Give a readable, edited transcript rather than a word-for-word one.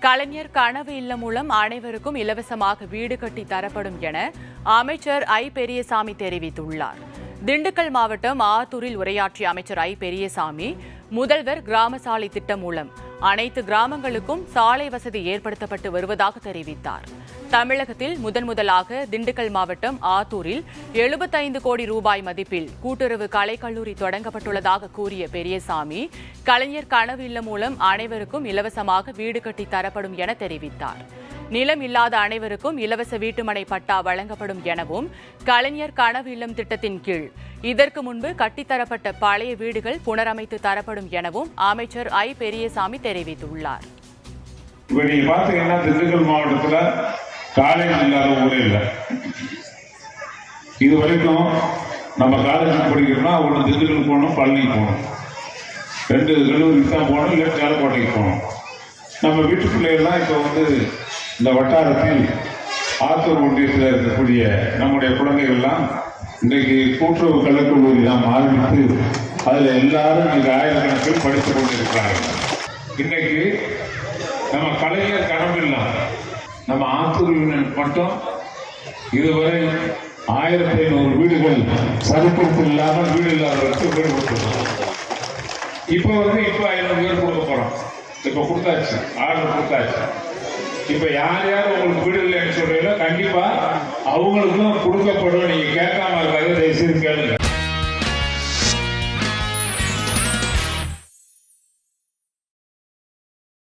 கலைஞர் கனவு இல்லம் மூலம் அனைவருக்கும் இலவசமாக வீடு கட்டி தரப்படும் என அமைச்சர் ஐ பெரியசாமி தெரிவித்துள்ளார். திண்டுக்கல் மாவட்டம் ஆத்தூரில் உரையாற்றிய அமைச்சர் ஐ பெரியசாமி, முதல்வர் கிராம சாலை திட்டம் மூலம் அனைத்து கிராமங்களுக்கும் சாலை வசதி ஏற்படுத்தப்பட்டு வருவதாக தெரிவித்தார். தமிழகத்தில் முதலாக திண்டுக்கல் மாவட்டம் ஆத்தூரில் 75 கோடி ரூபாய் மதிப்பில் கூட்டுறவு கலைக்கல்லூரி தொடங்கப்பட்டுள்ளதாக கூறிய பெரியசாமி, கலைஞர் கனவு இல்லம் மூலம் அனைவருக்கும் இலவசமாக வீடு கட்டி தரப்படும் என தெரிவித்தார். நிலம் இல்லாத அனைவருக்கும் இலவச வீட்டுமனை பட்டா வழங்கப்படும் எனவும், கலைஞர் கனவு இல்லம் திட்டத்தின் கீழ் இதற்கு முன்பு கட்டித்தரப்பட்ட பழைய வீடுகள் புனரமைத்து தரப்படும் எனவும் அமைச்சர் ஐ பெரியசாமி தெரிவித்துள்ளார். இப்ப நீங்க பாத்தீங்கன்னா திண்டுக்கல் மாவட்டத்துல காலேஜ் இல்லாத ஊரே இல்லை. இது வரைக்கும் நம்ம காலேஜ் படிக்கிறோம்னா ஒன்று திண்டுக்கல் போகணும், பழனி போகணும், 2 கல்லூரிக்கு தான் போகணும், இல்லை சேலக்கோட்டைக்கு போகணும். நம்ம வீட்டு பிள்ளைகள்லாம் இப்போ இந்த வட்டாரத்தில் ஆத்தூர் ஒன்றியத்தில் இருக்கக்கூடிய நம்முடைய குழந்தைகள்லாம் இன்றைக்கு கூட்டுறவு கலைக்கல்லூரி தான் ஆரம்பித்து அதில் எல்லாரும் இன்றைக்கு ஆயிரக்கணக்கில் படித்துக் கொண்டிருக்கிறார்கள். இன்றைக்கு நம்ம கலைஞர் கனவு இல்லம் நம்ம ஆத்தூர் யூனியன் மட்டும் இதுவரை 1500 வீடுகள் சரிப்படுத்த இல்லாமல் வீடு இல்லாதவர்களுக்கு வீடு கொடுத்துருக்கோம். இப்போ 500 பேர் கொடுக்க போகிறோம். இப்போ கொடுத்தாச்சு, ஆர்டர் கொடுத்தாச்சு. இப்போ யார் யார் உங்களுக்கு வீடு இல்லைன்னு சொல்றீங்களோ கண்டிப்பா அவங்களுக்கும் கொடுக்கப்படும். நீங்க